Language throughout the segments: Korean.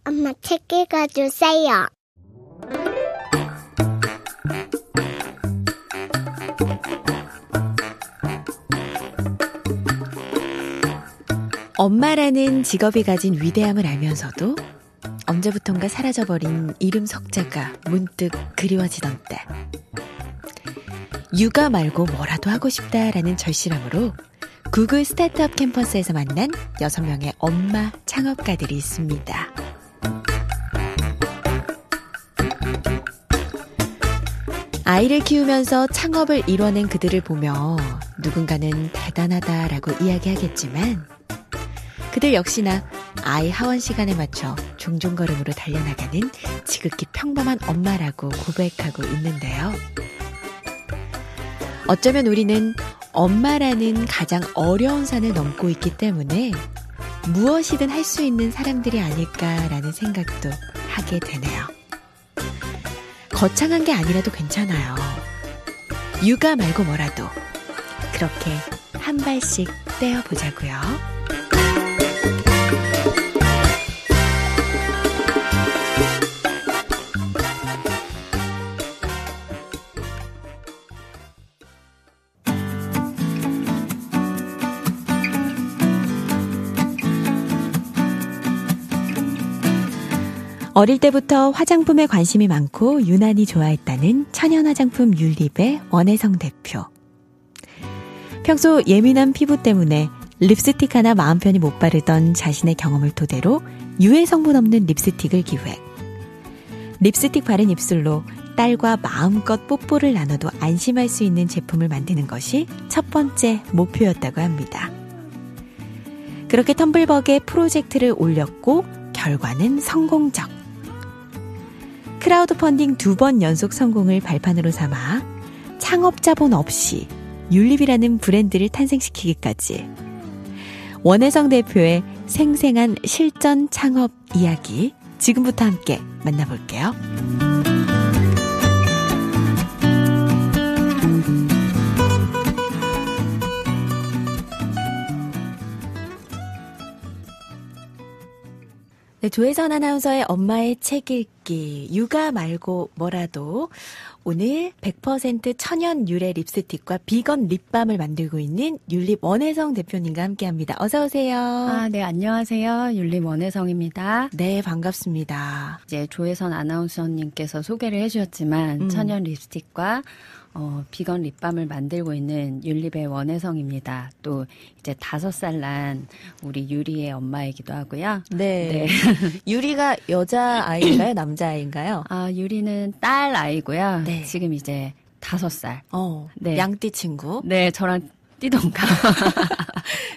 엄마 책 읽어주세요. 엄마라는 직업이 가진 위대함을 알면서도 언제부턴가 사라져버린 이름 석자가 문득 그리워지던 때, 육아 말고 뭐라도 하고 싶다라는 절실함으로 구글 스타트업 캠퍼스에서 만난 6명의 엄마 창업가들이 있습니다. 아이를 키우면서 창업을 이뤄낸 그들을 보며 누군가는 대단하다라고 이야기하겠지만, 그들 역시나 아이 하원 시간에 맞춰 종종걸음으로 달려나가는 지극히 평범한 엄마라고 고백하고 있는데요. 어쩌면 우리는 엄마라는 가장 어려운 산을 넘고 있기 때문에 무엇이든 할 수 있는 사람들이 아닐까라는 생각도 하게 되네요. 거창한 게 아니라도 괜찮아요. 육아 말고 뭐라도 그렇게 한 발씩 떼어보자고요. 어릴 때부터 화장품에 관심이 많고 유난히 좋아했다는 천연 화장품 율립의 원혜성 대표. 평소 예민한 피부 때문에 립스틱 하나 마음 편히 못 바르던 자신의 경험을 토대로 유해 성분 없는 립스틱을 기획. 립스틱 바른 입술로 딸과 마음껏 뽀뽀를 나눠도 안심할 수 있는 제품을 만드는 것이 첫 번째 목표였다고 합니다. 그렇게 텀블벅에 프로젝트를 올렸고 결과는 성공적. 크라우드 펀딩 2번 연속 성공을 발판으로 삼아 창업자본 없이 율립이라는 브랜드를 탄생시키기까지. 원혜성 대표의 생생한 실전 창업 이야기 지금부터 함께 만나볼게요. 네, 조혜선 아나운서의 엄마의 책 읽기, 육아 말고 뭐라도. 오늘 100% 천연 유래 립스틱과 비건 립밤을 만들고 있는 율립 원혜성 대표님과 함께합니다. 어서 오세요. 네, 안녕하세요. 율립 원혜성입니다. 네, 반갑습니다. 이제 조혜선 아나운서님께서 소개를 해주셨지만 천연 립스틱과 비건 립밤을 만들고 있는 율립의 원혜성입니다. 또 이제 5살 난 우리 유리의 엄마이기도 하고요. 네. 유리가 여자아이인가요? 남자아이인가요? 유리는 딸 아이고요. 네. 지금 이제 5살. 네. 양띠 친구. 네, 저랑 띠동갑.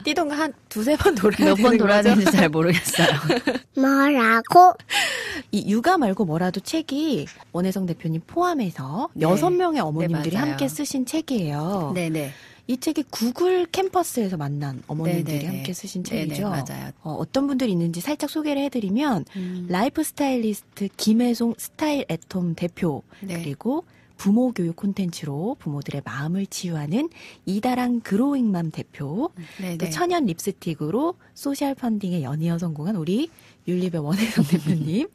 띠동갑 한 2-3번 돌아야 되는 몇 번 돌아야 되는지 잘 모르겠어요. 뭐라고? 이 육아 말고 뭐라도 책이 원혜성 대표님 포함해서 6명의 어머님들이 네, 함께 쓰신 책이에요. 네네. 이 책이 구글 캠퍼스에서 만난 어머님들이 네네네. 함께 쓰신 책이죠. 네네, 맞아요. 어떤 분들이 있는지 살짝 소개를 해드리면 라이프 스타일리스트 김혜송 스타일 애톰 대표, 네. 그리고 부모 교육 콘텐츠로 부모들의 마음을 치유하는 이다랑 그로잉맘 대표, 또 천연 립스틱으로 소셜 펀딩에 연이어 성공한 우리 율립의 원혜성 대표님.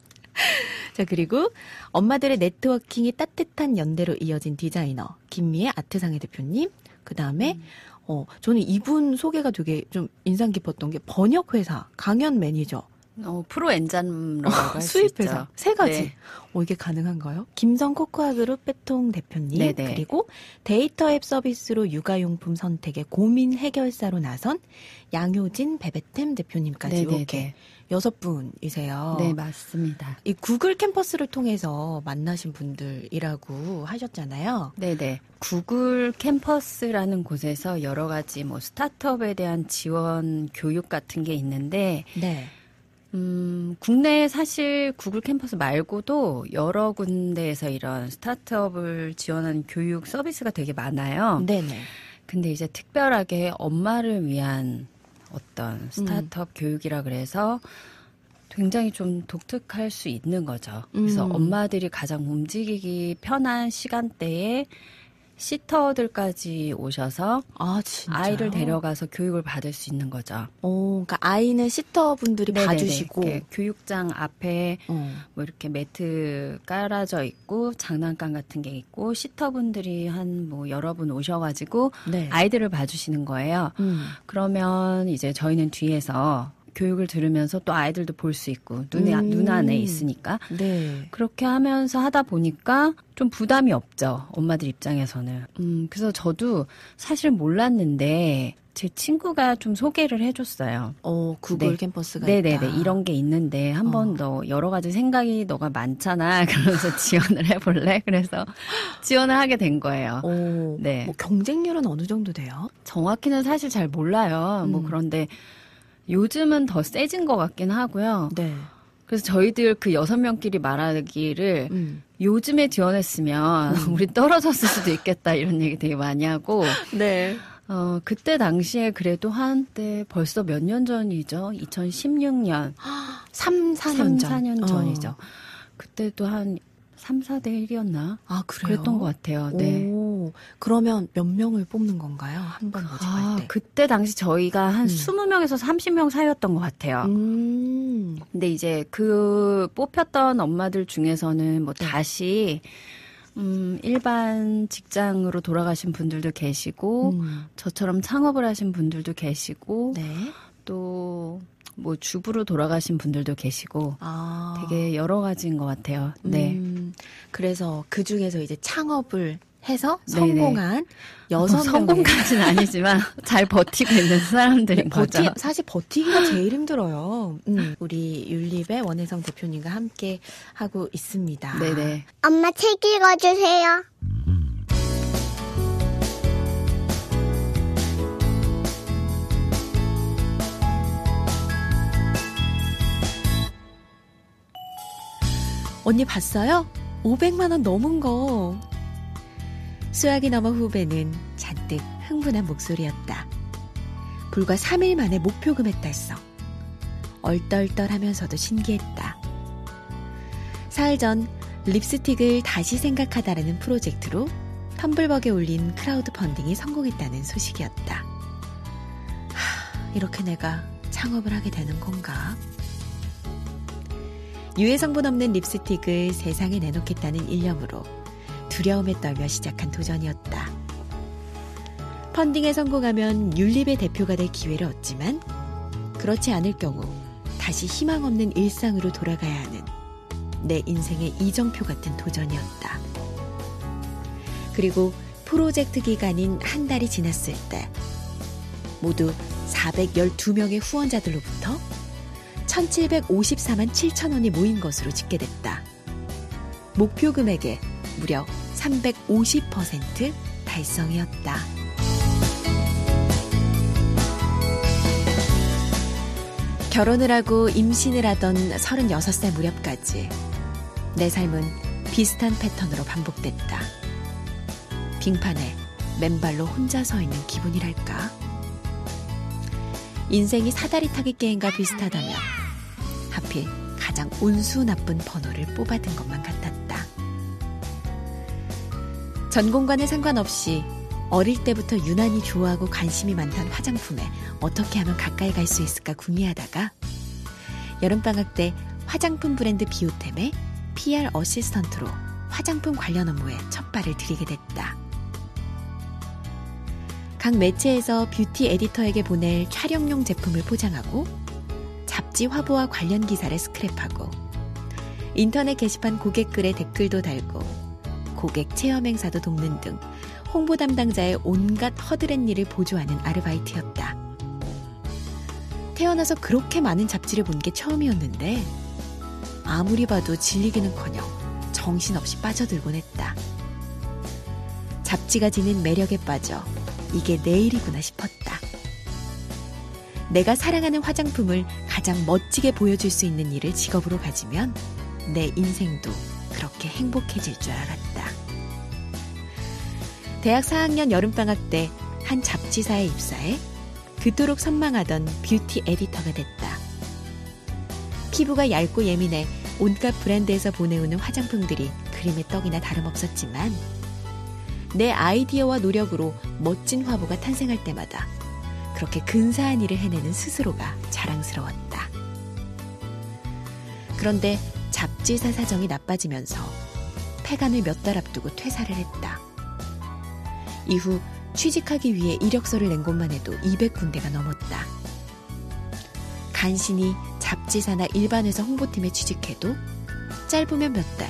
자, 그리고 엄마들의 네트워킹이 따뜻한 연대로 이어진 디자이너 김미애 아트상의 대표님. 그 다음에 저는 이분 소개가 되게 좀 인상 깊었던 게 번역회사 강연 매니저, 프로 엔잡러라고 할 수 수입회사 있죠. 3가지. 네. 이게 가능한가요? 김성 코코아그룹 빼통 대표님, 네네. 그리고 데이터 앱 서비스로 육아용품 선택의 고민 해결사로 나선 양효진 베베템 대표님까지 네네네. 이렇게 6분이세요. 네, 맞습니다. 이 구글 캠퍼스를 통해서 만나신 분들이라고 하셨잖아요. 네네. 구글 캠퍼스라는 곳에서 여러 가지 스타트업에 대한 지원 교육 같은 게 있는데, 네. 국내에 사실 구글 캠퍼스 말고도 여러 군데에서 이런 스타트업을 지원하는 교육 서비스가 되게 많아요. 네네. 근데 이제 특별하게 엄마를 위한 어떤 스타트업 교육이라 그래서 굉장히 좀 독특할 수 있는 거죠. 그래서 엄마들이 가장 움직이기 편한 시간대에 시터들까지 오셔서 진짜요? 아이를 데려가서 교육을 받을 수 있는 거죠. 그러니까 아이는 시터분들이 네네네. 봐주시고 교육장 앞에 뭐 이렇게 매트 깔아져 있고 장난감 같은 게 있고 시터분들이 한 뭐 여러 분 오셔가지고 네. 아이들을 봐주시는 거예요. 그러면 이제 저희는 뒤에서 교육을 들으면서 또 아이들도 볼 수 있고 눈 안에 있으니까 네. 그렇게 하면서 하다 보니까 좀 부담이 없죠. 엄마들 입장에서는. 그래서 저도 사실 몰랐는데 제 친구가 좀 소개를 해줬어요. 구글 네. 캠퍼스가 네네네. 있다. 이런 게 있는데 한번 너 여러 가지 생각이 너가 많잖아. 그러면서 지원을 해볼래? 그래서 지원을 하게 된 거예요. 네. 뭐 경쟁률은 어느 정도 돼요? 정확히는 사실 잘 몰라요. 뭐 그런데 요즘은 더 세진 것 같긴 하고요. 네. 그래서 저희들 그 6명끼리 말하기를 요즘에 지원했으면 우리 떨어졌을 수도 있겠다 이런 얘기 되게 많이 하고 네. 그때 당시에 그래도 한때 벌써 몇 년 전이죠. 2016년. 4년 전이죠. 그때도 한 3, 4대 1이었나? 그래요? 그랬던 것 같아요. 네. 그러면 몇 명을 뽑는 건가요? 한 번 모집할 때? 그때 당시 저희가 한 20명에서 30명 사이였던 것 같아요. 근데 이제 그 뽑혔던 엄마들 중에서는 뭐 다시 일반 직장으로 돌아가신 분들도 계시고 저처럼 창업을 하신 분들도 계시고 네. 또 뭐 주부로 돌아가신 분들도 계시고 되게 여러 가지인 것 같아요. 네. 그래서 그 중에서 이제 창업을 해서 네네. 성공한 6명의 성공까지는 아니지만 잘 버티고 있는 사람들인 거죠. 사실 버티기가 제일 힘들어요. 우리 율립의 원혜성 대표님과 함께 하고 있습니다. 네네. 엄마 책 읽어주세요. 언니 봤어요? 500만 원 넘은 거. 수학이 넘어 후배는 잔뜩 흥분한 목소리였다. 불과 3일 만에 목표 금액 달성. 얼떨떨하면서도 신기했다. 사흘 전 립스틱을 다시 생각하다라는 프로젝트로 텀블벅에 올린 크라우드 펀딩이 성공했다는 소식이었다. 이렇게 내가 창업을 하게 되는 건가? 유해 성분 없는 립스틱을 세상에 내놓겠다는 일념으로 두려움에 떨며 시작한 도전이었다. 펀딩에 성공하면 율립의 대표가 될 기회를 얻지만 그렇지 않을 경우 다시 희망 없는 일상으로 돌아가야 하는 내 인생의 이정표 같은 도전이었다. 그리고 프로젝트 기간인 한 달이 지났을 때 모두 412명의 후원자들로부터 1,754만 7천 원이 모인 것으로 집계됐다. 목표 금액의 무려 350% 달성이었다. 결혼을 하고 임신을 하던 36살 무렵까지 내 삶은 비슷한 패턴으로 반복됐다. 빙판에 맨발로 혼자 서 있는 기분이랄까? 인생이 사다리 타기 게임과 비슷하다면 하필 가장 운수 나쁜 번호를 뽑아든 것만 같았다. 전공과는 상관없이 어릴 때부터 유난히 좋아하고 관심이 많던 화장품에 어떻게 하면 가까이 갈 수 있을까 궁리하다가 여름방학 때 화장품 브랜드 비오템의 PR 어시스턴트로 화장품 관련 업무에 첫 발을 들이게 됐다. 각 매체에서 뷰티 에디터에게 보낼 촬영용 제품을 포장하고 잡지 화보와 관련 기사를 스크랩하고 인터넷 게시판 고객글에 댓글도 달고 고객 체험 행사도 돕는 등 홍보 담당자의 온갖 허드렛 일을 보조하는 아르바이트였다. 태어나서 그렇게 많은 잡지를 본 게 처음이었는데 아무리 봐도 질리기는커녕 정신없이 빠져들곤 했다. 잡지가 지닌 매력에 빠져 이게 내 일이구나 싶었다. 내가 사랑하는 화장품을 가장 멋지게 보여줄 수 있는 일을 직업으로 가지면 내 인생도 그렇게 행복해질 줄 알았다. 대학 4학년 여름방학 때 한 잡지사에 입사해 그토록 선망하던 뷰티 에디터가 됐다. 피부가 얇고 예민해 온갖 브랜드에서 보내오는 화장품들이 그림의 떡이나 다름없었지만 내 아이디어와 노력으로 멋진 화보가 탄생할 때마다 그렇게 근사한 일을 해내는 스스로가 자랑스러웠다. 그런데 잡지사 사정이 나빠지면서 폐간을 몇 달 앞두고 퇴사를 했다. 이후 취직하기 위해 이력서를 낸 곳만 해도 200군데가 넘었다. 간신히 잡지사나 일반 회사 홍보팀에 취직해도 짧으면 몇 달,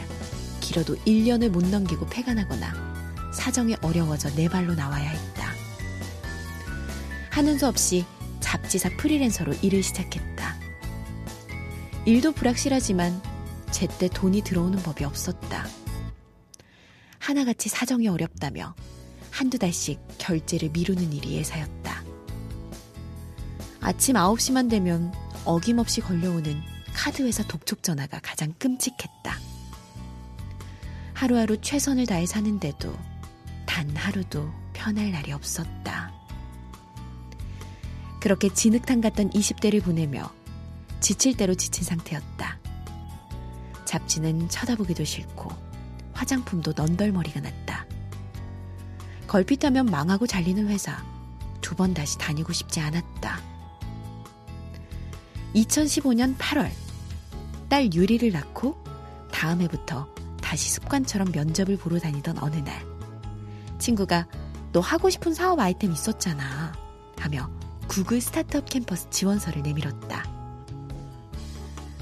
길어도 1년을 못 넘기고 폐간하거나 사정이 어려워져 내 발로 나와야 했다. 하는 수 없이 잡지사 프리랜서로 일을 시작했다. 일도 불확실하지만 제때 돈이 들어오는 법이 없었다. 하나같이 사정이 어렵다며 한두 달씩 결제를 미루는 일이 예사였다. 아침 9시만 되면 어김없이 걸려오는 카드회사 독촉 전화가 가장 끔찍했다. 하루하루 최선을 다해 사는데도 단 하루도 편할 날이 없었다. 그렇게 진흙탕 같던 20대를 보내며 지칠 대로 지친 상태였다. 잡지는 쳐다보기도 싫고 화장품도 넌덜머리가 났다. 걸핏하면 망하고 잘리는 회사, 2번 다시 다니고 싶지 않았다. 2015년 8월, 딸 유리를 낳고 다음 해부터 다시 습관처럼 면접을 보러 다니던 어느 날, 친구가 너 하고 싶은 사업 아이템 있었잖아 하며 구글 스타트업 캠퍼스 지원서를 내밀었다.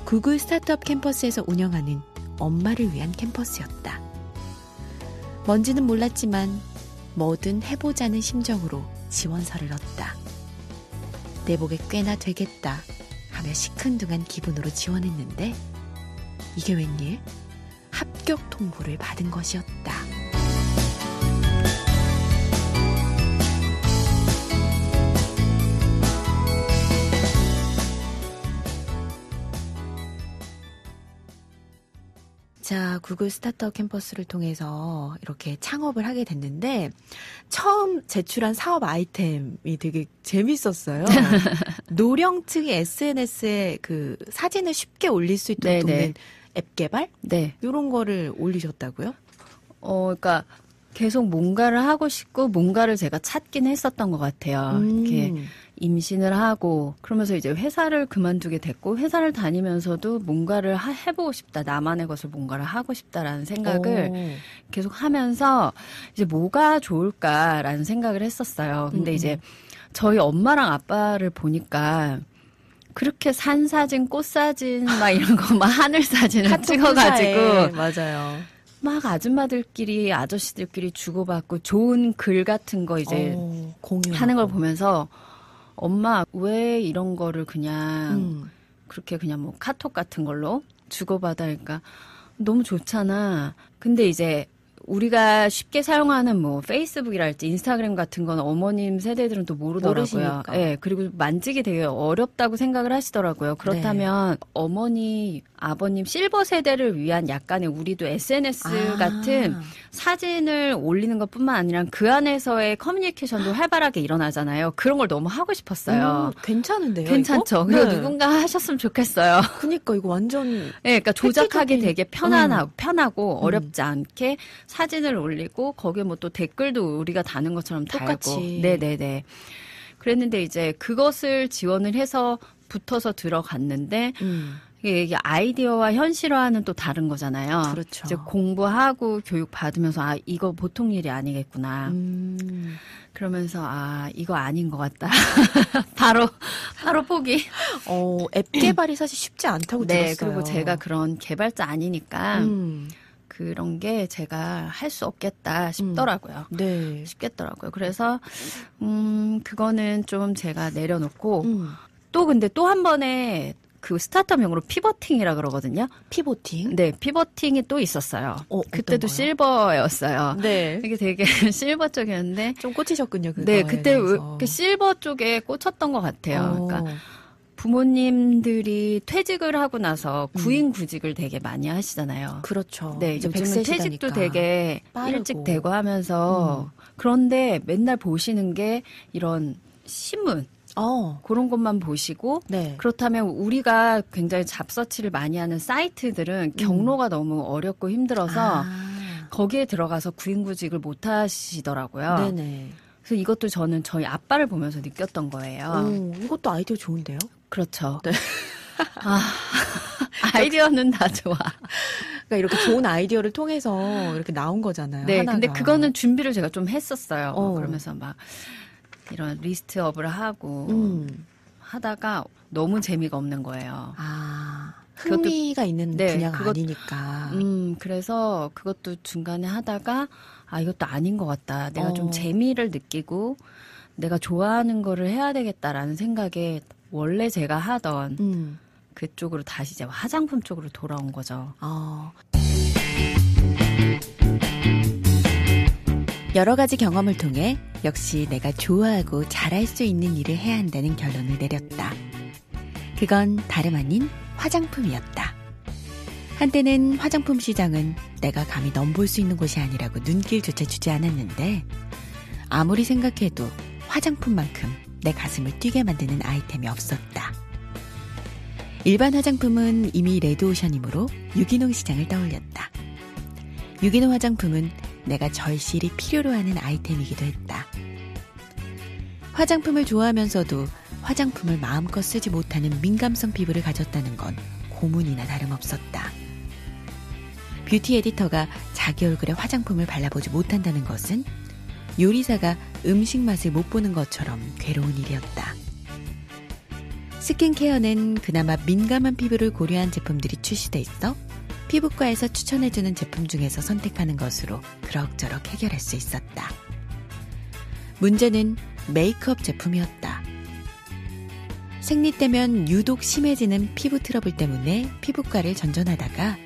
구글 스타트업 캠퍼스에서 운영하는 엄마를 위한 캠퍼스였다. 뭔지는 몰랐지만 뭐든 해보자는 심정으로 지원서를 넣었다. 내 복에 꽤나 되겠다 하며 시큰둥한 기분으로 지원했는데 이게 웬일? 합격 통보를 받은 것이었다. 자, 구글 스타트업 캠퍼스를 통해서 이렇게 창업을 하게 됐는데 처음 제출한 사업 아이템이 되게 재밌었어요. 노령층이 SNS에 그 사진을 쉽게 올릴 수 있도록 돕는 앱 개발? 네. 이런 거를 올리셨다고요? 그러니까 계속 뭔가를 하고 싶고 뭔가를 제가 찾긴 했었던 것 같아요. 이렇게 임신을 하고 그러면서 이제 회사를 그만두게 됐고 회사를 다니면서도 뭔가를 해보고 싶다. 나만의 것을 뭔가를 하고 싶다라는 생각을 계속 하면서 이제 뭐가 좋을까라는 생각을 했었어요. 근데 이제 저희 엄마랑 아빠를 보니까 그렇게 산 사진, 꽃 사진 막 이런 거 막 하늘 사진을 찍어가지고 맞아요. 막 아줌마들끼리 아저씨들끼리 주고받고 좋은 글 같은 거 이제 하는 걸 보면서 엄마 왜 이런 거를 그냥 그렇게 그냥 뭐 카톡 같은 걸로 주고받아 그러니까 너무 좋잖아. 근데 이제 우리가 쉽게 사용하는 뭐 페이스북이랄지 인스타그램 같은 건 어머님 세대들은 또 모르더라고요. 네, 그리고 만지기 되게 어렵다고 생각을 하시더라고요. 그렇다면 어머니, 아버님 실버 세대를 위한 약간의 우리도 SNS 같은 사진을 올리는 것뿐만 아니라 그 안에서의 커뮤니케이션도 활발하게 일어나잖아요. 그런 걸 너무 하고 싶었어요. 괜찮은데요? 괜찮죠. 그리고 누군가 하셨으면 좋겠어요. 그러니까 이거 완전 네, 그러니까 조작하기 되게 편하고 어렵지 않게 사진을 올리고 거기에 뭐 또 댓글도 우리가 다는 것처럼 달고. 네네네. 그랬는데 이제 그것을 지원을 해서 붙어서 들어갔는데 이게 아이디어와 현실화는 또 다른 거잖아요. 그렇죠. 이제 공부하고 교육 받으면서 이거 보통 일이 아니겠구나. 그러면서 이거 아닌 것 같다. 바로 포기. 앱 개발이 사실 쉽지 않다고 들었어요. 네, 그리고 제가 그런 개발자 아니니까 그런 게 제가 할 수 없겠다 싶더라고요. 네. 싶겠더라고요. 그래서 그거는 좀 제가 내려놓고 또 근데 또 한 번에 그 스타트업용으로 피버팅이라 그러거든요. 피보팅? 네, 피버팅이 또 있었어요. 그때도 거요? 실버였어요. 네. 이게 되게 실버 쪽이었는데 좀 꽂히셨군요. 네, 그때 그 실버 쪽에 꽂혔던 것 같아요. 그러니까 부모님들이 퇴직을 하고 나서 구인구직을 되게 많이 하시잖아요. 그렇죠. 네, 요즘은 퇴직도 되게 빠르고. 일찍 되고 하면서 그런데 맨날 보시는 게 이런 신문 그런 것만 보시고 그렇다면 우리가 굉장히 잡서치를 많이 하는 사이트들은 경로가 너무 어렵고 힘들어서 거기에 들어가서 구인구직을 못 하시더라고요. 네네. 그래서 이것도 저는 저희 아빠를 보면서 느꼈던 거예요. 이것도 아이디어 좋은데요? 그렇죠. 네. 아이디어는 다 좋아. 그러니까 이렇게 좋은 아이디어를 통해서 이렇게 나온 거잖아요. 네, 하나가. 근데 그거는 준비를 제가 좀 했었어요. 그러면서 막 이런 리스트업을 하고 하다가 너무 재미가 없는 거예요. 흥미가 있는 네, 분야가 아니니까. 그래서 그것도 중간에 하다가 이것도 아닌 것 같다. 내가 좀 재미를 느끼고 내가 좋아하는 거를 해야 되겠다라는 생각에 원래 제가 하던 그쪽으로 다시 이제 화장품 쪽으로 돌아온 거죠. 여러 가지 경험을 통해 역시 내가 좋아하고 잘할 수 있는 일을 해야 한다는 결론을 내렸다. 그건 다름 아닌 화장품이었다. 한때는 화장품 시장은 내가 감히 넘볼 수 있는 곳이 아니라고 눈길조차 주지 않았는데 아무리 생각해도 화장품만큼 내 가슴을 뛰게 만드는 아이템이 없었다. 일반 화장품은 이미 레드오션이므로 유기농 시장을 떠올렸다. 유기농 화장품은 내가 절실히 필요로 하는 아이템이기도 했다. 화장품을 좋아하면서도 화장품을 마음껏 쓰지 못하는 민감성 피부를 가졌다는 건 고문이나 다름없었다. 뷰티 에디터가 자기 얼굴에 화장품을 발라보지 못한다는 것은 요리사가 음식 맛을 못 보는 것처럼 괴로운 일이었다. 스킨케어는 그나마 민감한 피부를 고려한 제품들이 출시돼 있어 피부과에서 추천해주는 제품 중에서 선택하는 것으로 그럭저럭 해결할 수 있었다. 문제는 메이크업 제품이었다. 생리때면 유독 심해지는 피부 트러블 때문에 피부과를 전전하다가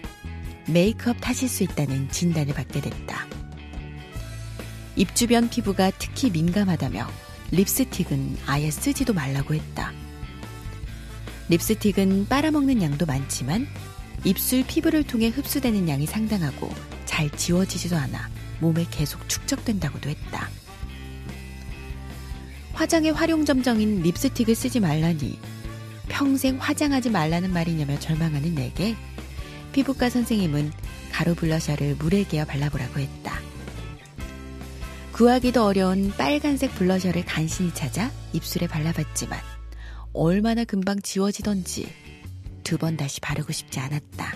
메이크업 탓일 수 있다는 진단을 받게 됐다. 입 주변 피부가 특히 민감하다며 립스틱은 아예 쓰지도 말라고 했다. 립스틱은 빨아먹는 양도 많지만 입술 피부를 통해 흡수되는 양이 상당하고 잘 지워지지도 않아 몸에 계속 축적된다고도 했다. 화장의 활용점정인 립스틱을 쓰지 말라니 평생 화장하지 말라는 말이냐며 절망하는 내게 피부과 선생님은 가루 블러셔를 물에 개어 발라보라고 했다. 구하기도 어려운 빨간색 블러셔를 간신히 찾아 입술에 발라봤지만 얼마나 금방 지워지던지 2번 다시 바르고 싶지 않았다.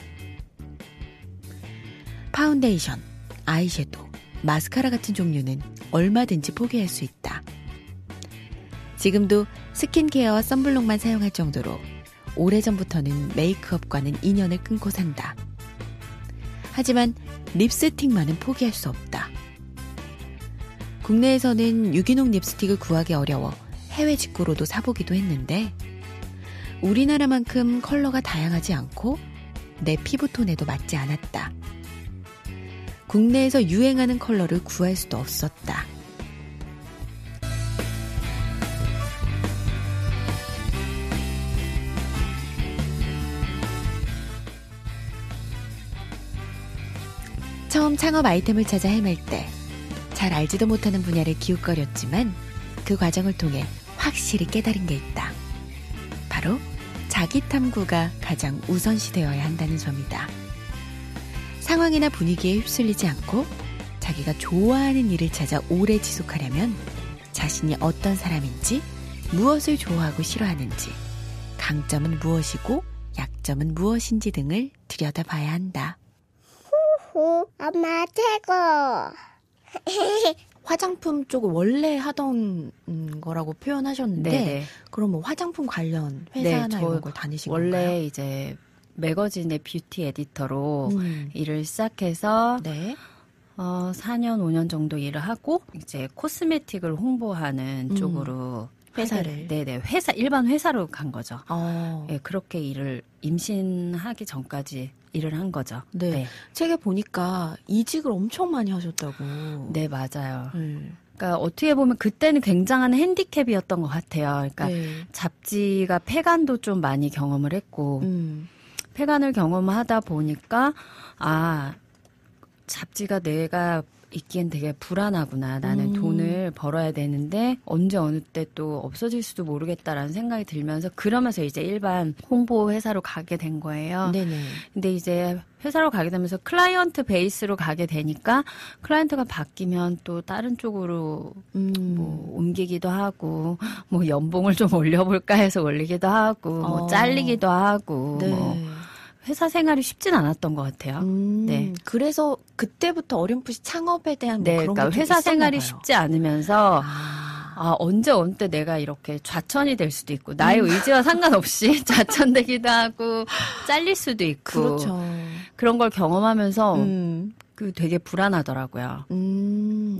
파운데이션, 아이섀도우, 마스카라 같은 종류는 얼마든지 포기할 수 있다. 지금도 스킨케어와 선블록만 사용할 정도로 오래전부터는 메이크업과는 인연을 끊고 산다. 하지만 립스틱만은 포기할 수 없다. 국내에서는 유기농 립스틱을 구하기 어려워 해외 직구로도 사보기도 했는데 우리나라만큼 컬러가 다양하지 않고 내 피부톤에도 맞지 않았다. 국내에서 유행하는 컬러를 구할 수도 없었다. 처음 창업 아이템을 찾아 헤맬 때 잘 알지도 못하는 분야를 기웃거렸지만 그 과정을 통해 확실히 깨달은 게 있다. 바로 자기 탐구가 가장 우선시되어야 한다는 점이다. 상황이나 분위기에 휩쓸리지 않고 자기가 좋아하는 일을 찾아 오래 지속하려면 자신이 어떤 사람인지, 무엇을 좋아하고 싫어하는지, 강점은 무엇이고 약점은 무엇인지 등을 들여다봐야 한다. 후, 엄마 최고. 화장품 쪽을 원래 하던 거라고 표현하셨는데 네네. 그럼 뭐 화장품 관련 회사나 네, 이런 걸 다니신 원래 건가요? 이제 매거진의 뷰티 에디터로 일을 시작해서 네. 4년, 5년 정도 일을 하고 이제 코스메틱을 홍보하는 쪽으로 회사를. 네네. 일반 회사로 간 거죠. 어. 네, 그렇게 일을 임신하기 전까지 일을 한 거죠. 네. 네. 책에 보니까 이직을 엄청 많이 하셨다고. 네, 맞아요. 그러니까 어떻게 보면 그때는 굉장한 핸디캡이었던 것 같아요. 그러니까 네. 잡지가 폐간도 좀 많이 경험을 했고 폐간을 경험하다 보니까 잡지가 내가 있기엔 되게 불안하구나. 나는 돈을 벌어야 되는데 언제 어느 때 또 없어질 수도 모르겠다라는 생각이 들면서 그러면서 이제 일반 홍보 회사로 가게 된 거예요. 네네. 근데 이제 회사로 가게 되면서 클라이언트 베이스로 가게 되니까 클라이언트가 바뀌면 또 다른 쪽으로 뭐 옮기기도 하고 뭐 연봉을 좀 올려볼까 해서 올리기도 하고 뭐 잘리기도 하고 네. 뭐 회사 생활이 쉽진 않았던 것 같아요. 네. 그래서 그때부터 어렴풋이 창업에 대한 뭐 네, 그런 그러니까 게 회사 있었나 생활이 봐요. 쉽지 않으면서 언제 어느 때 내가 이렇게 좌천이 될 수도 있고 나의 의지와 상관없이 좌천되기도 하고 잘릴 수도 있고 그렇죠. 그런 걸 경험하면서 그 되게 불안하더라고요.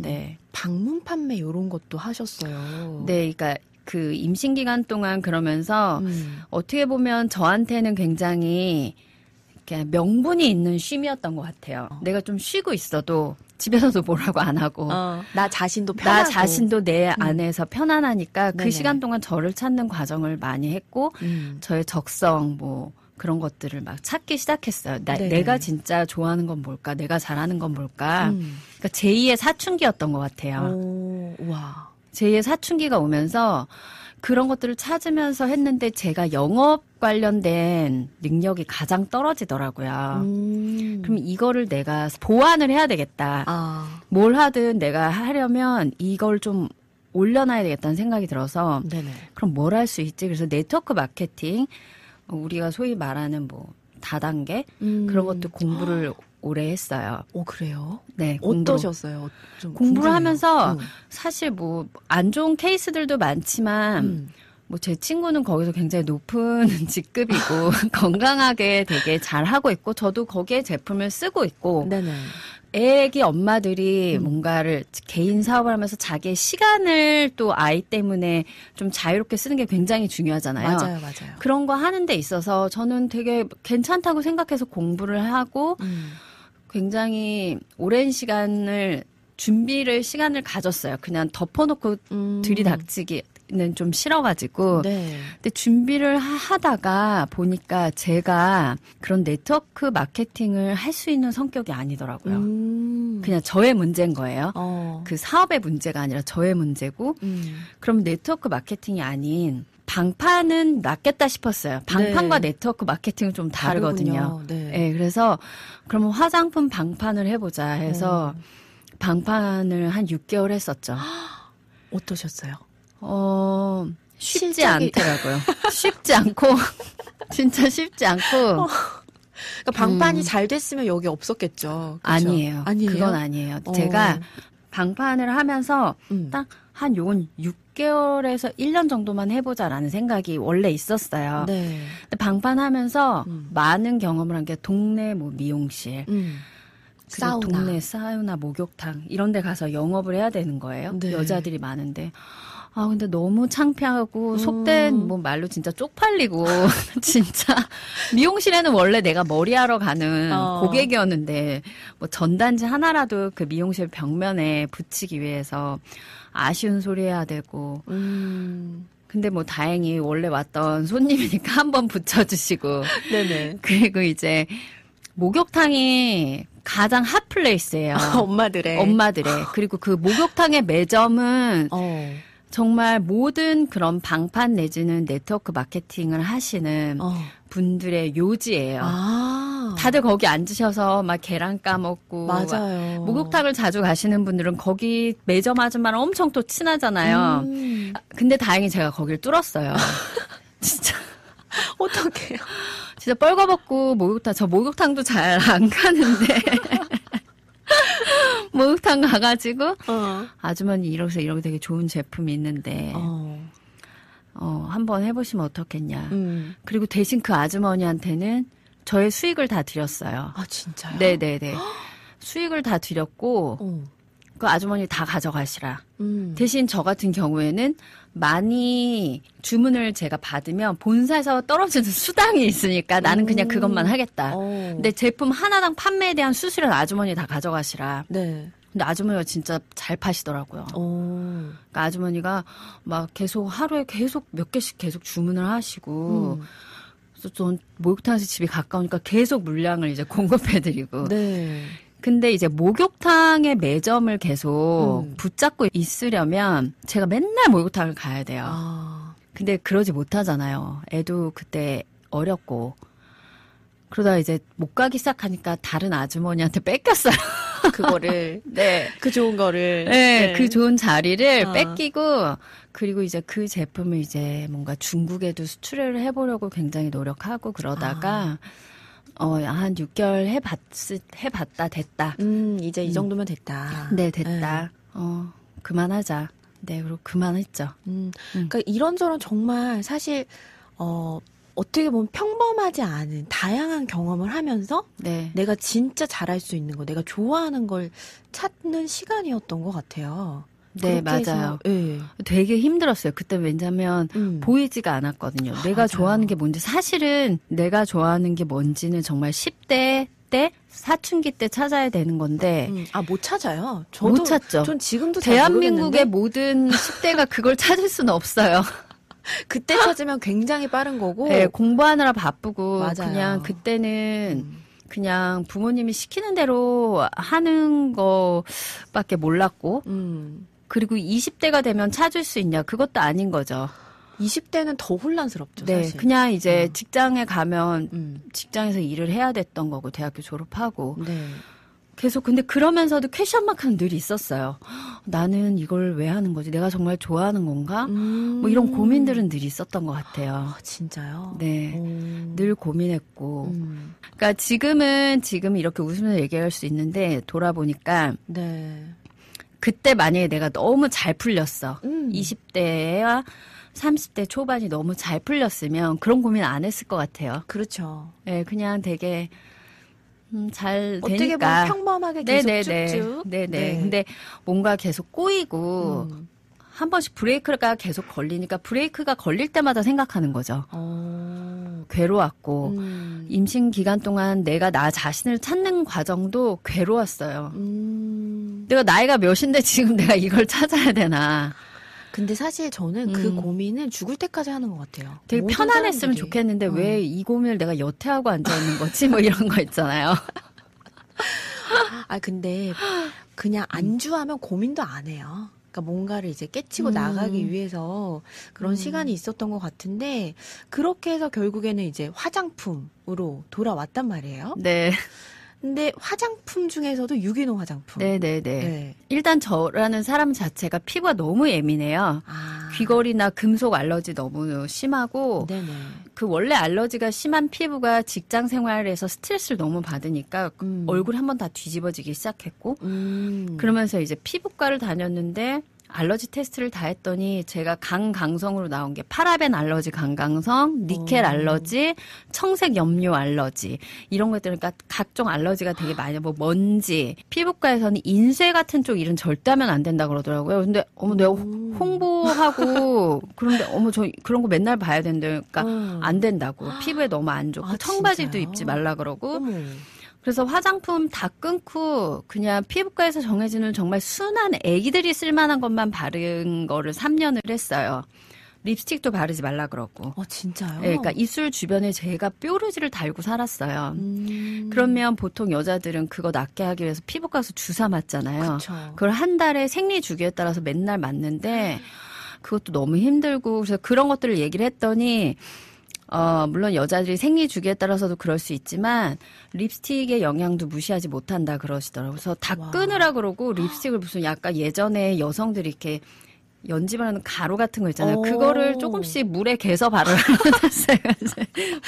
네. 방문 판매 이런 것도 하셨어요. 네, 그러니까 그 임신 기간 동안 그러면서 어떻게 보면 저한테는 굉장히 이렇게 명분이 있는 쉼이었던 것 같아요. 내가 좀 쉬고 있어도 집에서도 뭐라고 안 하고 나 자신도 편하고 나 자신도 내 안에서 편안하니까 네네. 그 시간 동안 저를 찾는 과정을 많이 했고 저의 적성 뭐 그런 것들을 막 찾기 시작했어요. 네네. 내가 진짜 좋아하는 건 뭘까? 내가 잘하는 건 뭘까? 그러니까 제2의 사춘기였던 것 같아요. 오, 와. 제2의 사춘기가 오면서 그런 것들을 찾으면서 했는데 제가 영업 관련된 능력이 가장 떨어지더라고요. 그럼 이거를 내가 보완을 해야 되겠다. 뭘 하든 내가 하려면 이걸 좀 올려놔야 되겠다는 생각이 들어서 네네. 그럼 뭘 할 수 있지? 그래서 네트워크 마케팅, 우리가 소위 말하는 뭐 다단계 그런 것도 공부를 오래 했어요. 오, 그래요? 네, 어떠셨어요? 좀 공부를 궁금해요. 하면서 사실 뭐 안 좋은 케이스들도 많지만 뭐 제 친구는 거기서 굉장히 높은 직급이고 건강하게 되게 잘하고 있고 저도 거기에 제품을 쓰고 있고 네네. 애기 엄마들이 뭔가를 개인 사업을 하면서 자기의 시간을 또 아이 때문에 좀 자유롭게 쓰는 게 굉장히 중요하잖아요. 맞아요. 그런 거 하는 데 있어서 저는 되게 괜찮다고 생각해서 공부를 하고 굉장히 오랜 시간을 시간을 가졌어요. 그냥 덮어놓고 들이닥치기는 좀 싫어가지고. 네. 근데 준비를 하다가 보니까 제가 그런 네트워크 마케팅을 할 수 있는 성격이 아니더라고요. 그냥 저의 문제인 거예요. 그 사업의 문제가 아니라 저의 문제고. 그럼 네트워크 마케팅이 아닌 방판은 낫겠다 싶었어요. 방판과 네트워크 마케팅은 좀 다르거든요. 네, 그래서 그러면 화장품 방판을 해보자 해서 방판을 한 6개월 했었죠. 어떠셨어요? 쉽지 실적이- 않더라고요. 쉽지 않고 진짜 쉽지 않고 그러니까 방판이 잘 됐으면 여기 없었겠죠. 그쵸? 아니에요. 아니에요? 그건 아니에요. 제가 방판을 하면서 딱 한 요건 6개월에서 1년 정도만 해보자라는 생각이 원래 있었어요. 네. 근데 방판하면서 많은 경험을 한 게 동네 뭐 미용실, 그리고 사우나. 동네 사우나, 목욕탕 이런 데 가서 영업을 해야 되는 거예요. 네. 여자들이 많은데. 근데 너무 창피하고 속된 뭐 말로 진짜 쪽팔리고 진짜 미용실에는 원래 내가 머리하러 가는 고객이었는데 뭐 전단지 하나라도 그 미용실 벽면에 붙이기 위해서 아쉬운 소리 해야 되고 근데 뭐 다행히 원래 왔던 손님이니까 한번 붙여주시고 네네. 그리고 이제 목욕탕이 가장 핫플레이스예요. 엄마들의. 그리고 그 목욕탕의 매점은 어. 정말 모든 그런 방판 내지는 네트워크 마케팅을 하시는 분들의 요지예요. 다들 거기 앉으셔서 막 계란 까먹고. 맞아요. 목욕탕을 자주 가시는 분들은 거기 매점 아줌마랑 엄청 또 친하잖아요. 근데 다행히 제가 거길 뚫었어요. 진짜. 어떡해요. 진짜 뻘거벗고 저 목욕탕도 잘 안 가는데. 목욕탕 가가지고 아주머니 이러고서 되게 좋은 제품이 있는데 한번 해보시면 어떻겠냐. 그리고 대신 그 아주머니한테는 저의 수익을 다 드렸어요. 아, 진짜요? 네네네. 수익을 다 드렸고 그 아주머니 다 가져가시라. 대신 저 같은 경우에는 많이 주문을 제가 받으면 본사에서 떨어지는 수당이 있으니까 나는 그냥 그것만 하겠다. 근데 제품 하나당 판매에 대한 수수료는 아주머니 다 가져가시라. 네. 근데 아주머니가 진짜 잘 파시더라고요. 그러니까 아주머니가 막 계속 하루에 계속 몇 개씩 계속 주문을 하시고 그래서 전 목욕탕에서 집이 가까우니까 계속 물량을 이제 공급해드리고 네. 근데 이제 목욕탕의 매점을 계속 붙잡고 있으려면 제가 맨날 목욕탕을 가야 돼요. 근데 그러지 못하잖아요. 애도 그때 어렸고. 그러다 이제 못 가기 시작하니까 다른 아주머니한테 뺏겼어요. 그거를. 네. 그 좋은 거를. 네. 그 좋은 자리를 뺏기고, 그리고 이제 그 제품을 이제 뭔가 중국에도 수출을 해보려고 굉장히 노력하고 그러다가, 한 6개월 해봤다, 됐다. 이제 이 정도면 됐다. 네, 됐다. 그만하자. 네, 그리고 그만했죠. 그러니까 이런저런 정말 사실, 어떻게 보면 평범하지 않은 다양한 경험을 하면서 네. 내가 진짜 잘할 수 있는 거, 내가 좋아하는 걸 찾는 시간이었던 것 같아요. 네, 맞아요. 네. 되게 힘들었어요. 그때 왜냐면 보이지가 않았거든요. 내가 맞아요. 좋아하는 게 뭔지. 사실은 내가 좋아하는 게 뭔지는 정말 10대 때 사춘기 때 찾아야 되는 건데 못 찾아요. 저도 못 찾죠. 전 지금도 잘 대한민국의 모르겠는데. 모든 10대가 그걸 찾을 수는 없어요. 그때 찾으면 굉장히 빠른 거고. 네, 공부하느라 바쁘고 맞아요. 그냥 그때는 그냥 부모님이 시키는 대로 하는 거밖에 몰랐고 그리고 20대가 되면 찾을 수 있냐 그것도 아닌 거죠. 20대는 더 혼란스럽죠. 네, 사실. 그냥 이제 직장에 가면 직장에서 일을 해야 됐던 거고 대학교 졸업하고 네. 계속 근데 그러면서도 퀘션 마크는 늘 있었어요. 나는 이걸 왜 하는 거지? 내가 정말 좋아하는 건가? 뭐 이런 고민들은 늘 있었던 것 같아요. 진짜요? 네, 늘 고민했고. 그러니까 지금 이렇게 웃으면서 얘기할 수 있는데 돌아보니까 네. 그때 만약에 내가 너무 잘 풀렸어. 20대와 30대 초반이 너무 잘 풀렸으면 그런 고민 안 했을 것 같아요. 그렇죠. 네, 그냥 되게 잘 어떻게 되니까. 보면 평범하게 계속 쭉쭉. 네네. 근데 뭔가 계속 꼬이고 한 번씩 브레이크가 계속 걸리니까 브레이크가 걸릴 때마다 생각하는 거죠. 괴로웠고 임신 기간 동안 내가 나 자신을 찾는 과정도 괴로웠어요. 내가 나이가 몇인데 지금 내가 이걸 찾아야 되나. 근데 사실 저는 그 고민은 죽을 때까지 하는 것 같아요. 되게 모든 편안했으면 사람들이. 좋겠는데 왜 이 고민을 내가 여태 하고 앉아있는 거지? 뭐 이런 거 있잖아요. 근데 그냥 안주하면 고민도 안 해요. 그러니까 뭔가를 이제 깨치고 나가기 위해서 그런 시간이 있었던 것 같은데 그렇게 해서 결국에는 이제 화장품으로 돌아왔단 말이에요. 네. 근데 화장품 중에서도 유기농 화장품. 네네네. 네. 일단 저라는 사람 자체가 피부가 너무 예민해요. 귀걸이나 금속 알러지 너무 심하고 네네. 그 원래 알러지가 심한 피부가 직장 생활에서 스트레스를 너무 받으니까 얼굴이 한번 다 뒤집어지기 시작했고 그러면서 이제 피부과를 다녔는데 알러지 테스트를 다 했더니 제가 강성으로 나온 게 파라벤 알러지 강강성, 니켈 알러지, 청색 염료 알러지 이런 것들 그러니까 각종 알러지가 되게 많이 뭐 먼지 피부과에서는 인쇄 같은 쪽 일은 절대 하면 안 된다 그러더라고요. 근데 내가 홍보하고 그런데 저 그런 거 맨날 봐야 된대. 그러니까 안 된다고. 피부에 너무 안 좋고 청바지도 진짜요? 입지 말라 그러고. 어머. 그래서 화장품 다 끊고 그냥 피부과에서 정해지는 정말 순한 애기들이 쓸만한 것만 바른 거를 3년을 했어요. 립스틱도 바르지 말라 그러고. 진짜요? 네, 그러니까 입술 주변에 제가 뾰루지를 달고 살았어요. 그러면 보통 여자들은 그거 낫게 하기 위해서 피부과 가서 주사 맞잖아요. 그쵸. 그걸 한 달에 생리 주기에 따라서 맨날 맞는데 그것도 너무 힘들고 그래서 그런 것들을 얘기를 했더니 물론 여자들이 생리 주기에 따라서도 그럴 수 있지만 립스틱의 영향도 무시하지 못한다 그러시더라고요. 그래서 다 끊으라 그러고 립스틱을 무슨 약간 예전에 여성들이 이렇게 연지바르는 가루 같은 거 있잖아요. 그거를 조금씩 물에 개서 바르라고 했어요.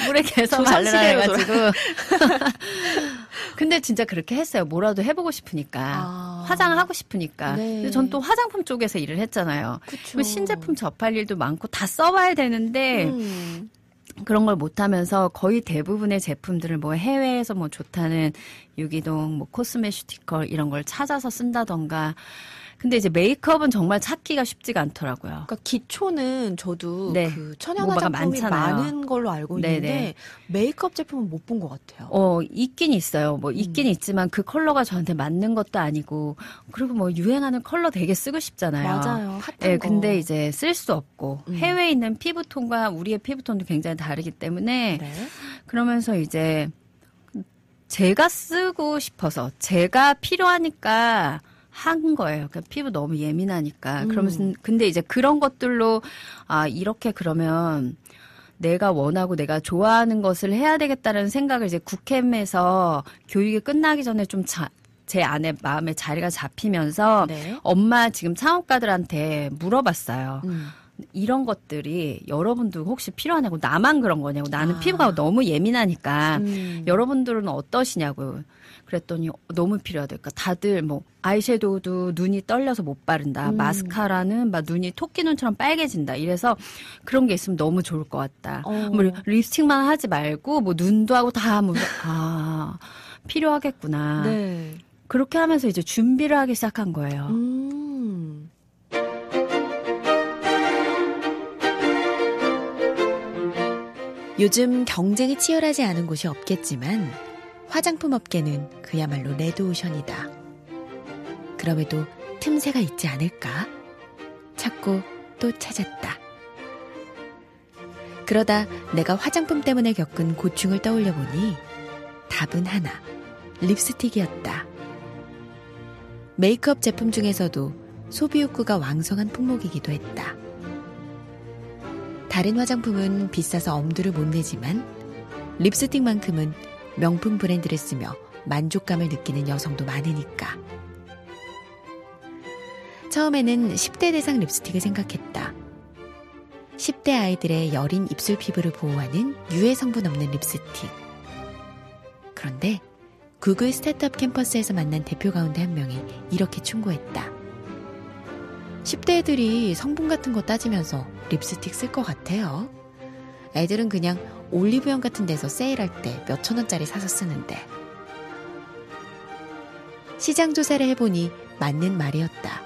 물에 개서 바르라 해가지고. 근데 진짜 그렇게 했어요. 뭐라도 해보고 싶으니까. 화장하고 싶으니까. 네. 근데 전 또 화장품 쪽에서 일을 했잖아요. 그쵸. 신제품 접할 일도 많고 다 써봐야 되는데 그런 걸 못하면서 거의 대부분의 제품들을 뭐 해외에서 뭐 좋다는 유기농, 뭐 코스메슈티컬 이런 걸 찾아서 쓴다던가. 근데 이제 메이크업은 정말 찾기가 쉽지가 않더라고요. 그러니까 기초는 저도 네. 그 천연 뭐가 화장품이 많잖아요. 많은 걸로 알고 있는데 네네. 메이크업 제품은 못 본 것 같아요. 있긴 있어요. 뭐 있긴 있지만 그 컬러가 저한테 맞는 것도 아니고 그리고 뭐 유행하는 컬러 되게 쓰고 싶잖아요. 맞아요. 핫한 네, 거. 근데 이제 쓸 수 없고 해외에 있는 피부톤과 우리의 피부톤도 굉장히 다르기 때문에 네. 그러면서 이제 제가 쓰고 싶어서 제가 필요하니까 한 거예요. 그러니까 피부 너무 예민하니까. 그러면서 근데 이제 그런 것들로 이렇게 그러면 내가 원하고 내가 좋아하는 것을 해야 되겠다는 생각을 이제 국햄에서 교육이 끝나기 전에 좀 제 안에 마음에 자리가 잡히면서 네. 엄마 지금 창업가들한테 물어봤어요. 이런 것들이 여러분들 혹시 필요하냐고 나만 그런 거냐고 나는 피부가 너무 예민하니까 여러분들은 어떠시냐고 그랬더니 너무 필요하다. 그러니까 다들 뭐 아이섀도우도 눈이 떨려서 못 바른다. 마스카라는 막 눈이 토끼 눈처럼 빨개진다. 이래서 그런 게 있으면 너무 좋을 것 같다. 뭐 립스틱만 하지 말고 뭐 눈도 하고 다 뭐 필요하겠구나. 네. 그렇게 하면서 이제 준비를 하기 시작한 거예요. 요즘 경쟁이 치열하지 않은 곳이 없겠지만 화장품 업계는 그야말로 레드오션이다. 그럼에도 틈새가 있지 않을까? 찾고 또 찾았다. 그러다 내가 화장품 때문에 겪은 고충을 떠올려 보니 답은 하나, 립스틱이었다. 메이크업 제품 중에서도 소비 욕구가 왕성한 품목이기도 했다. 다른 화장품은 비싸서 엄두를 못 내지만 립스틱만큼은 명품 브랜드를 쓰며 만족감을 느끼는 여성도 많으니까. 처음에는 10대 대상 립스틱을 생각했다. 10대 아이들의 여린 입술 피부를 보호하는 유해 성분 없는 립스틱. 그런데 구글 스타트업 캠퍼스에서 만난 대표 가운데 한 명이 이렇게 충고했다. 10대 애들이 성분 같은 거 따지면서 립스틱 쓸 것 같아요. 애들은 그냥 올리브영 같은 데서 세일할 때 몇천 원짜리 사서 쓰는데. 시장 조사를 해보니 맞는 말이었다.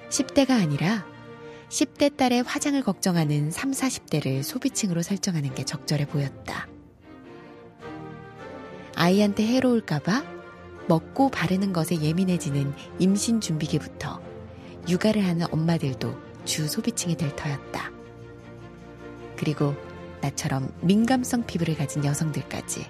10대가 아니라 10대 딸의 화장을 걱정하는 3, 40대를 소비층으로 설정하는 게 적절해 보였다. 아이한테 해로울까봐 먹고 바르는 것에 예민해지는 임신 준비기부터 육아를 하는 엄마들도 주 소비층이 될 터였다. 그리고 나처럼 민감성 피부를 가진 여성들까지.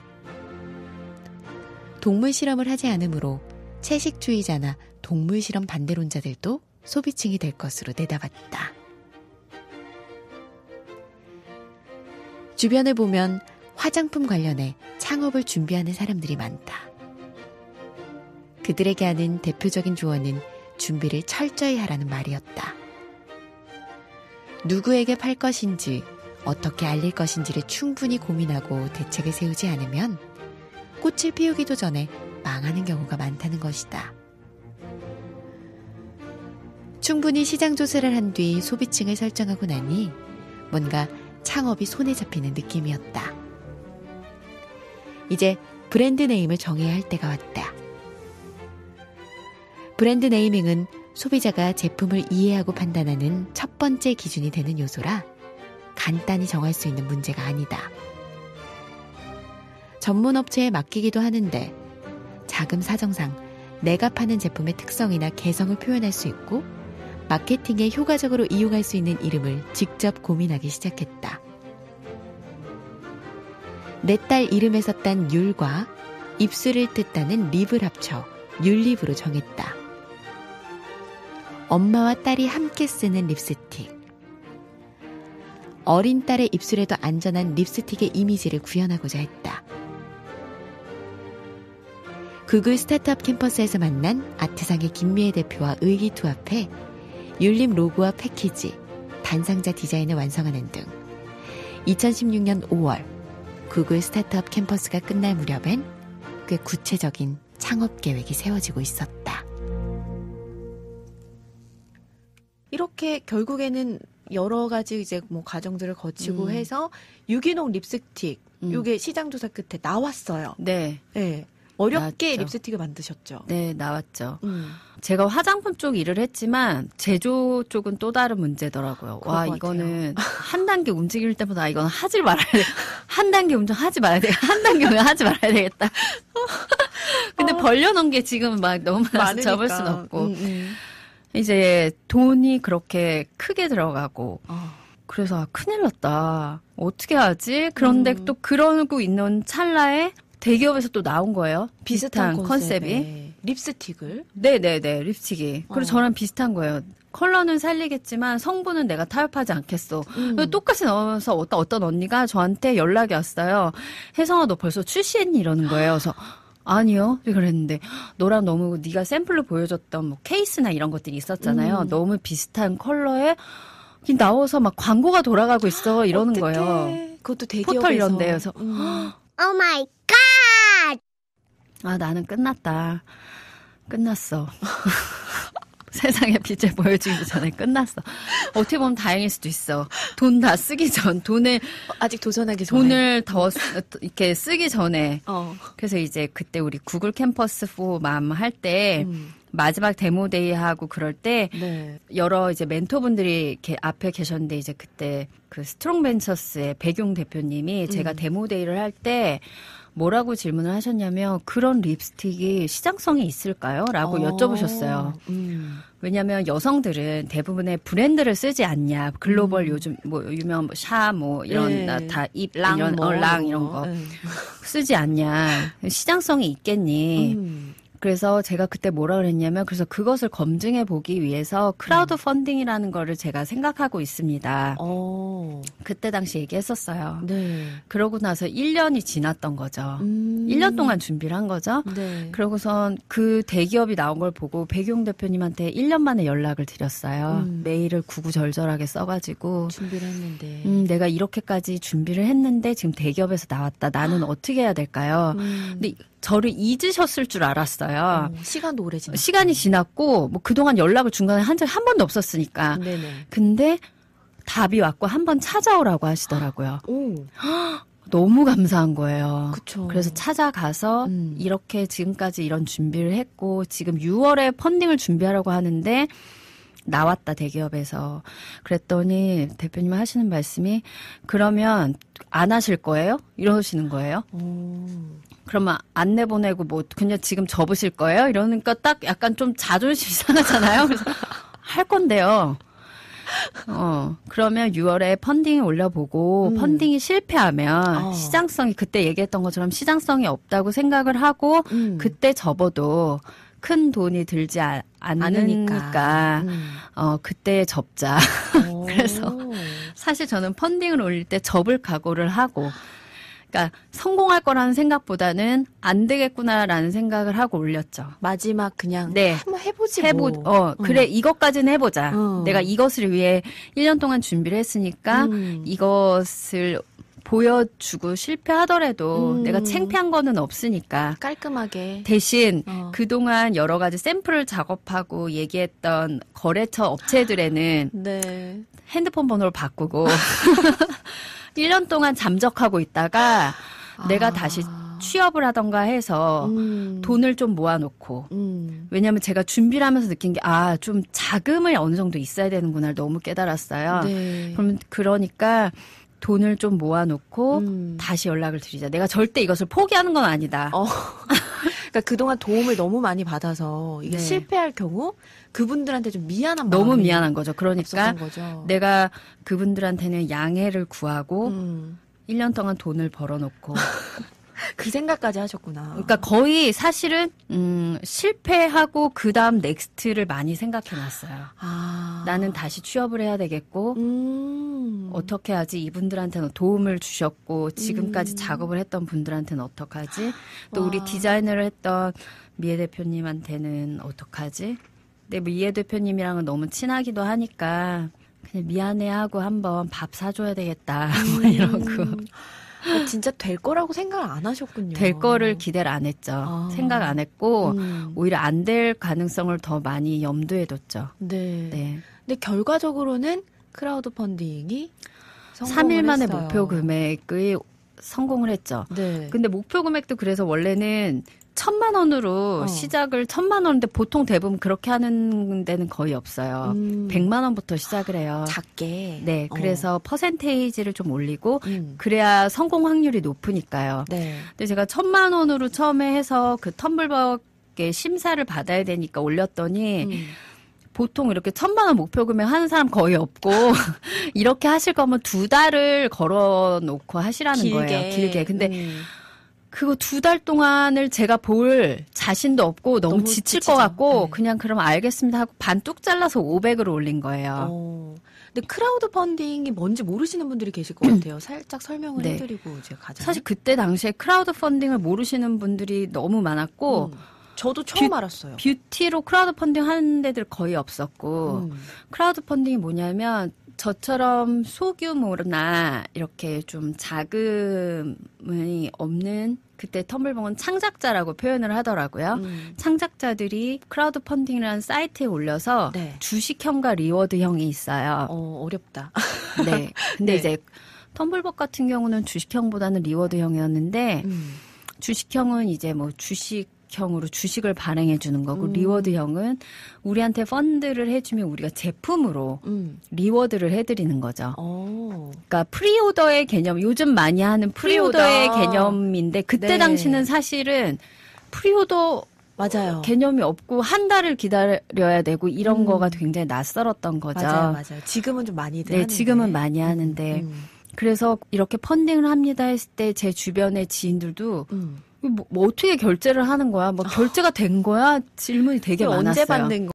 동물 실험을 하지 않으므로 채식주의자나 동물 실험 반대론자들도 소비층이 될 것으로 내다봤다. 주변을 보면 화장품 관련해 창업을 준비하는 사람들이 많다. 그들에게 하는 대표적인 조언은 준비를 철저히 하라는 말이었다. 누구에게 팔 것인지, 어떻게 알릴 것인지를 충분히 고민하고 대책을 세우지 않으면 꽃을 피우기도 전에 망하는 경우가 많다는 것이다. 충분히 시장 조사를 한 뒤 소비층을 설정하고 나니 뭔가 창업이 손에 잡히는 느낌이었다. 이제 브랜드 네임을 정해야 할 때가 왔다. 브랜드 네이밍은 소비자가 제품을 이해하고 판단하는 첫 번째 기준이 되는 요소라 간단히 정할 수 있는 문제가 아니다. 전문 업체에 맡기기도 하는데 자금 사정상 내가 파는 제품의 특성이나 개성을 표현할 수 있고 마케팅에 효과적으로 이용할 수 있는 이름을 직접 고민하기 시작했다. 내 딸 이름에서 딴 율과 입술을 뜻하는 립을 합쳐 율립으로 정했다. 엄마와 딸이 함께 쓰는 립스틱. 어린 딸의 입술에도 안전한 립스틱의 이미지를 구현하고자 했다. 구글 스타트업 캠퍼스에서 만난 아트상의 김미애 대표와 의기투합해 율립 로고와 패키지, 단상자 디자인을 완성하는 등 2016년 5월 구글 스타트업 캠퍼스가 끝날 무렵엔 꽤 구체적인 창업 계획이 세워지고 있었다. 이렇게 결국에는 여러 가지 이제 뭐 과정들을 거치고 해서 유기농 립스틱 이게 시장 조사 끝에 나왔어요. 네. 네. 어렵게 나왔죠. 립스틱을 만드셨죠. 네, 나왔죠. 제가 화장품 쪽 일을 했지만 제조 쪽은 또 다른 문제더라고요. 와, 이거는 한 단계 움직일 때보다 이건 하지 말아야 돼. 한 단계 하지 말아야 돼. 한 단계 하지 말아야 되겠다. 근데 벌려놓은 게 지금 막 너무 많아서 접을 순 없고. 이제 돈이 그렇게 크게 들어가고. 그래서 큰일 났다. 어떻게 하지? 그런데 또 그러고 있는 찰나에 대기업에서 또 나온 거예요. 비슷한 컨셉이. 컨셉의 립스틱을. 네네네, 립스틱이. 그리고 저랑 비슷한 거예요. 컬러는 살리겠지만 성분은 내가 타협하지 않겠어. 똑같이 넣어서 어떤 언니가 저한테 연락이 왔어요. 혜성아, 너 벌써 출시했니? 이러는 거예요. 그래서 아니요. 그랬는데 너랑 너무 네가 샘플로 보여줬던 뭐 케이스나 이런 것들이 있었잖아요. 너무 비슷한 컬러에 나와서 막 광고가 돌아가고 있어. 이러는 어떡해. 거예요. 그것도 대기업에서. 포털 이런 데에서. 오 마이 갓! 아, 나는 끝났다. 끝났어. 세상의 빛을 보여주기 전에 끝났어. 어떻게 보면 다행일 수도 있어. 돈 다 쓰기 전, 아직 도전하기 전에. 돈을 더 이렇게 쓰기 전에. 그래서 이제 그때 우리 구글 캠퍼스 4맘 할 때 마지막 데모데이 하고 그럴 때 네. 여러 이제 멘토분들이 이렇게 앞에 계셨는데 이제 그때 그 스트롱벤처스의 백용 대표님이 제가 데모데이를 할 때 뭐라고 질문을 하셨냐면 그런 립스틱이 시장성이 있을까요? 라고 여쭤보셨어요. 왜냐하면 여성들은 대부분의 브랜드를 쓰지 않냐. 글로벌 요즘 뭐 유명 샤 뭐 이런 네. 다 입 랑 이런 뭐, 랑 이런 거 쓰지 않냐. 시장성이 있겠니? 그래서 제가 그때 뭐라 그랬냐면 그래서 그것을 검증해 보기 위해서 크라우드 펀딩이라는 거를 제가 생각하고 있습니다. 그때 당시 얘기했었어요. 네. 그러고 나서 1년이 지났던 거죠. 1년 동안 준비를 한 거죠. 네. 그러고선 그 대기업이 나온 걸 보고 백용 대표님한테 1년 만에 연락을 드렸어요. 메일을 구구절절하게 써가지고 준비를 했는데. 내가 이렇게까지 준비를 했는데 지금 대기업에서 나왔다. 나는 어떻게 해야 될까요? 근데 저를 잊으셨을 줄 알았어요. 시간도 오래 지났고. 시간이 지났고 뭐 그동안 연락을 중간에 한 적이 한 번도 없었으니까. 네네. 근데 답이 왔고 한번 찾아오라고 하시더라고요. 오. 너무 감사한 거예요. 그쵸. 그래서 찾아가서 이렇게 지금까지 이런 준비를 했고 지금 6월에 펀딩을 준비하려고 하는데 나왔다 대기업에서. 그랬더니 대표님 하시는 말씀이 그러면 안 하실 거예요? 이러시는 거예요. 그러면 안 내보내고 뭐 그냥 지금 접으실 거예요? 이러니까 딱 약간 좀 자존심 상하잖아요. 그래서 할 건데요. 그러면 6월에 펀딩을 올려보고 펀딩이 실패하면 시장성이 그때 얘기했던 것처럼 시장성이 없다고 생각을 하고 그때 접어도 큰 돈이 들지 않으니까 그때 접자. 그래서 사실 저는 펀딩을 올릴 때 접을 각오를 하고 그러니까 성공할 거라는 생각보다는 안 되겠구나라는 생각을 하고 올렸죠. 마지막 그냥 네. 한번 해보지 뭐. 그래 이것까지는 해보자. 내가 이것을 위해 1년 동안 준비를 했으니까 이것을 보여주고 실패하더라도 내가 창피한 거는 없으니까 깔끔하게. 대신 그동안 여러 가지 샘플을 작업하고 얘기했던 거래처 업체들에는 네. 핸드폰 번호를 바꾸고 1년 동안 잠적하고 있다가 내가 다시 취업을 하던가 해서 돈을 좀 모아놓고 왜냐하면 제가 준비를 하면서 느낀 게 좀 자금이 어느 정도 있어야 되는구나를 너무 깨달았어요. 네. 그러니까 돈을 좀 모아놓고 다시 연락을 드리자. 내가 절대 이것을 포기하는 건 아니다. 그러니까 그동안 도움을 너무 많이 받아서 이게 네. 실패할 경우 그분들한테 좀 미안한 너무 마음이 미안한 거죠. 그러니까 없었던 거죠. 내가 그분들한테는 양해를 구하고 1년 동안 돈을 벌어놓고 그 생각까지 하셨구나. 그러니까 거의 사실은 실패하고 그 다음 넥스트를 많이 생각해놨어요. 나는 다시 취업을 해야 되겠고 어떻게 하지? 이분들한테는 도움을 주셨고 지금까지 작업을 했던 분들한테는 어떡하지? 또 우리 디자이너를 했던 미애 대표님한테는 어떡하지? 근데 미애 대표님이랑은 너무 친하기도 하니까 그냥 미안해하고 한번 밥 사줘야 되겠다 뭐 이러고 진짜 될 거라고 생각을 안 하셨군요. 될 거를 기대를 안 했죠. 생각 안 했고 오히려 안 될 가능성을 더 많이 염두에 뒀죠. 네. 네. 근데 결과적으로는 크라우드 펀딩이 3일 만에 했어요. 목표 금액이 성공을 했죠. 네. 근데 목표 금액도 그래서 원래는 1,000만 원으로 시작을 1,000만 원인데 보통 대부분 그렇게 하는 데는 거의 없어요. 100만 원부터 시작을 해요. 작게. 네, 그래서 퍼센테이지를 좀 올리고 그래야 성공 확률이 높으니까요. 네. 근데 제가 1,000만 원으로 처음에 해서 그 텀블벅의 심사를 받아야 되니까 올렸더니 보통 이렇게 1,000만 원 목표 금액 하는 사람 거의 없고 이렇게 하실 거면 2달을 걸어놓고 하시라는 거예요. 길게. 근데 그거 2달 동안을 제가 볼 자신도 없고 너무 지칠 지치죠. 것 같고 네. 그냥 그럼 알겠습니다 하고 반 뚝 잘라서 500으로 올린 거예요. 근데 크라우드 펀딩이 뭔지 모르시는 분들이 계실 것 같아요. 살짝 설명을 네. 해드리고 이제 가자. 사실 그때 당시에 크라우드 펀딩을 모르시는 분들이 너무 많았고 저도 처음 알았어요. 뷰티로 크라우드 펀딩 하는 데들 거의 없었고 크라우드 펀딩이 뭐냐면 저처럼 소규모나 이렇게 좀 자금이 없는 그때 텀블벅은 창작자라고 표현을 하더라고요. 창작자들이 크라우드 펀딩이라는 사이트에 올려서 네. 주식형과 리워드형이 있어요. 어렵다. 네. 근데 네. 이제 텀블벅 같은 경우는 주식형보다는 리워드형이었는데 주식형은 이제 뭐 주식형으로 주식을 발행해 주는 거고 리워드형은 우리한테 펀드를 해주면 우리가 제품으로 리워드를 해드리는 거죠. 그러니까 프리오더의 개념, 요즘 많이 하는 프리오더의 프리오더. 개념인데 그때 네. 당시는 사실은 프리오더 맞아요. 개념이 없고 한 달을 기다려야 되고 이런 거가 굉장히 낯설었던 거죠. 맞아요. 지금은 좀 많이들 네, 하는데. 지금은 많이 하는데 그래서 이렇게 펀딩을 합니다 했을 때 제 주변의 지인들도 뭐 어떻게 결제를 하는 거야? 뭐 결제가 된 거야? 질문이 되게 많았어요. 언제 받는